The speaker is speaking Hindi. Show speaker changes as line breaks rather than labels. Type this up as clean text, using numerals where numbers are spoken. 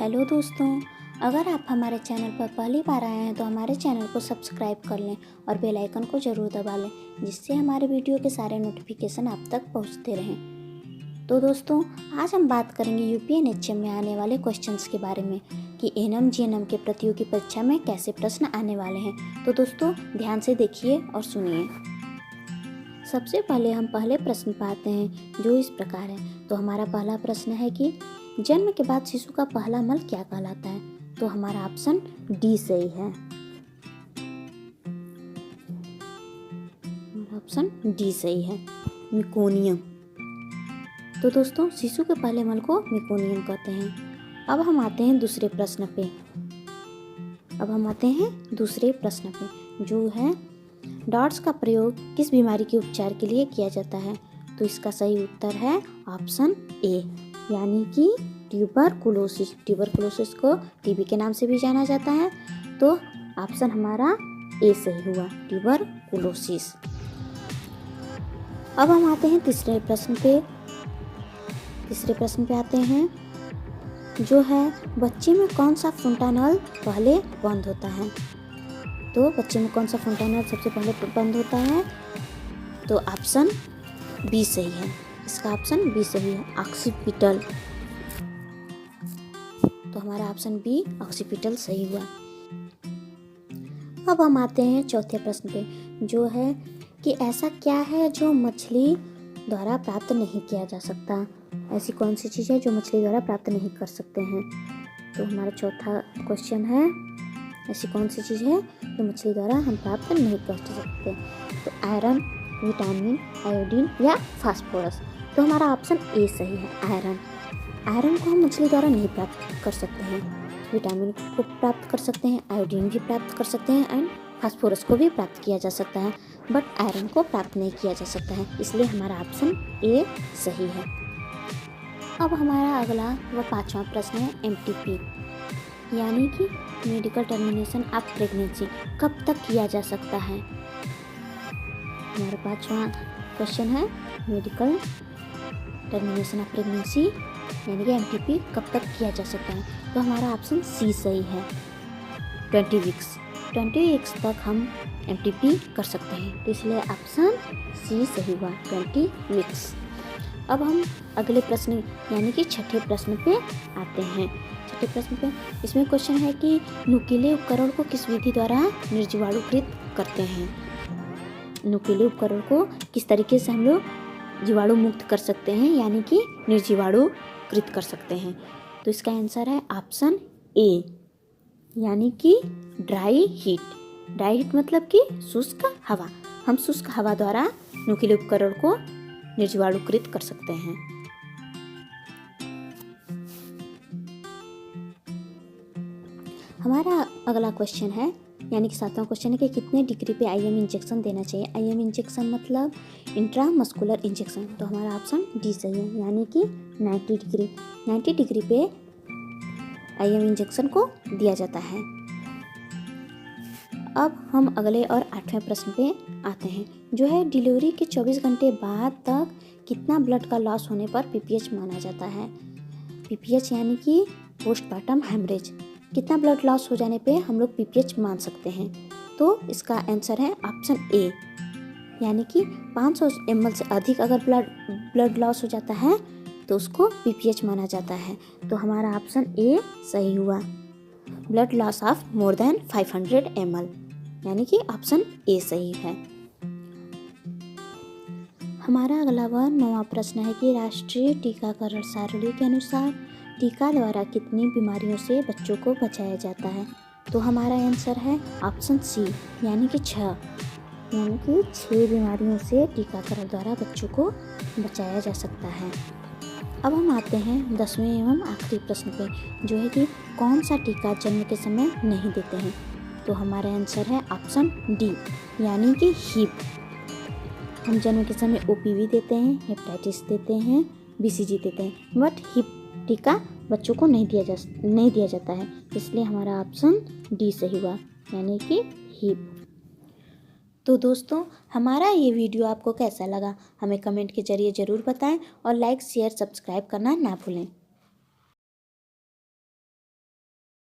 हेलो दोस्तों, अगर आप हमारे चैनल पर पहली बार आए हैं तो हमारे चैनल को सब्सक्राइब कर लें और बेल आइकन को ज़रूर दबा लें, जिससे हमारे वीडियो के सारे नोटिफिकेशन आप तक पहुंचते रहें। तो दोस्तों, आज हम बात करेंगे यूपीएनएचएम में आने वाले क्वेश्चंस के बारे में कि एएनएम जीएनएम के प्रतियोगी परीक्षा में कैसे प्रश्न आने वाले हैं। तो दोस्तों, ध्यान से देखिए और सुनिए। सबसे पहले हम पहले प्रश्न पाते हैं जो इस प्रकार है। तो हमारा पहला प्रश्न है कि जन्म के बाद शिशु का पहला मल क्या कहलाता है। तो हमारा ऑप्शन डी सही है। ऑप्शन डी सही है, मिकोनियम। तो दोस्तों, शिशु के पहले मल को मिकोनियम कहते हैं। अब हम आते हैं दूसरे प्रश्न पे जो है डॉट्स का प्रयोग किस बीमारी के उपचार के लिए किया जाता है। तो इसका सही उत्तर है ऑप्शन ए, यानी कि ट्यूबरकुलोसिस। ट्यूबरकुलोसिस को टीबी के नाम से भी जाना जाता है। तो ऑप्शन हमारा ए सही हुआ, ट्यूबरकुलोसिस। अब हम आते हैं तीसरे प्रश्न पे आते हैं जो है बच्चे में कौन सा फुंटानल पहले बंद होता है। तो बच्चे में कौन सा फुंटानल सबसे पहले बंद होता है। तो ऑप्शन बी सही है, इसका ऑप्शन बी सही है, ऑक्सीपिटल। तो हमारा ऑप्शन बी ऑक्सीपिटल सही हुआ। अब हम आते हैं चौथे प्रश्न पे जो है कि ऐसा क्या है जो मछली द्वारा प्राप्त नहीं किया जा सकता। ऐसी कौन सी चीज़ है जो मछली द्वारा प्राप्त नहीं कर सकते हैं। तो हमारा चौथा क्वेश्चन है, ऐसी कौन सी चीज़ है जो मछली द्वारा हम प्राप्त नहीं कर सकते। तो आयरन, विटामिन, आयोडीन या फास्फोरस। तो हमारा ऑप्शन ए सही है, आयरन। आयरन को हम मछली द्वारा नहीं प्राप्त कर सकते हैं। विटामिन को प्राप्त कर सकते हैं, आयोडीन भी प्राप्त कर सकते हैं एंड फास्फोरस को भी प्राप्त किया जा सकता है, बट आयरन को प्राप्त नहीं किया जा सकता है, इसलिए हमारा ऑप्शन ए सही है। अब हमारा अगला व पांचवा प्रश्न है एमटीपी, यानी कि मेडिकल टर्मिनेशन ऑफ प्रेगनेंसी कब तक किया जा सकता है। हमारा पांचवा क्वेश्चन है मेडिकल टर्मिनेशन ऑफ प्रेगनेंसी यानी कि एमटीपी कब तक किया जा सकता है। तो हमारा ऑप्शन सी सही है, 20 वीक्स तक हम एमटीपी कर सकते हैं, तो इसलिए ऑप्शन सी सही हुआ, 20 वीक्स। अब हम अगले प्रश्न यानी कि छठे प्रश्न पे आते हैं। छठे प्रश्न पे इसमें क्वेश्चन है कि नुकीले उपकरण को किस विधि द्वारा निर्जीवाणुकृत करते हैं। नुकीले उपकरण को किस तरीके से हम लोग जीवाणु मुक्त कर सकते हैं, यानी कि निर्जीवाणुकृत कर सकते हैं। तो इसका आंसर है ऑप्शन ए, यानी कि ड्राई हीट मतलब कि शुष्क हवा। हम शुष्क हवा द्वारा नुकीले उपकरण को निर्जीवाणुकृत कर सकते हैं। हमारा अगला क्वेश्चन है यानी कि सातवां क्वेश्चन है कि कितने डिग्री पे आईएम इंजेक्शन देना चाहिए। आईएम इंजेक्शन मतलब इंट्रामस्कुलर इंजेक्शन। तो हमारा ऑप्शन डी सही है, यानी कि 90 डिग्री पे आईएम इंजेक्शन को दिया जाता है। अब हम अगले और आठवें प्रश्न पे आते हैं जो है डिलीवरी के 24 घंटे बाद तक कितना ब्लड का लॉस होने पर पीपीएच माना जाता है। पीपीएच यानी कि पोस्टमार्टम हेमरेज, कितना ब्लड लॉस हो जाने पे हम लोग पीपीएच मान सकते हैं। तो इसका आंसर है ऑप्शन ए, यानी कि 500 ml से अधिक अगर ब्लड लॉस हो जाता है तो उसको पीपीएच माना जाता है। तो हमारा ऑप्शन ए सही हुआ, blood loss of more than 500 ml, यानी कि ऑप्शन ए सही है। हमारा अगला व 9वां प्रश्न है कि राष्ट्रीय टीकाकरण सारणी के अनुसार टीका द्वारा कितनी बीमारियों से बच्चों को बचाया जाता है। तो हमारा आंसर है ऑप्शन सी, यानी कि 6 बीमारियों से टीकाकरण द्वारा बच्चों को बचाया जा सकता है। अब हम आते हैं 10वें एवं आखिरी प्रश्न पे जो है कि कौन सा टीका जन्म के समय नहीं देते हैं। तो हमारा आंसर है ऑप्शन डी, यानी कि हिप। हम जन्म के समय ओपीवी देते हैं, हेपेटाइटिस देते हैं, बीसीजी देते हैं, बट हिप टीका बच्चों को नहीं दिया जाता है, इसलिए हमारा ऑप्शन डी सही हुआ, यानी कि हिप। तो दोस्तों, हमारा ये वीडियो आपको कैसा लगा हमें कमेंट के जरिए ज़रूर बताएं और लाइक शेयर सब्सक्राइब करना ना भूलें।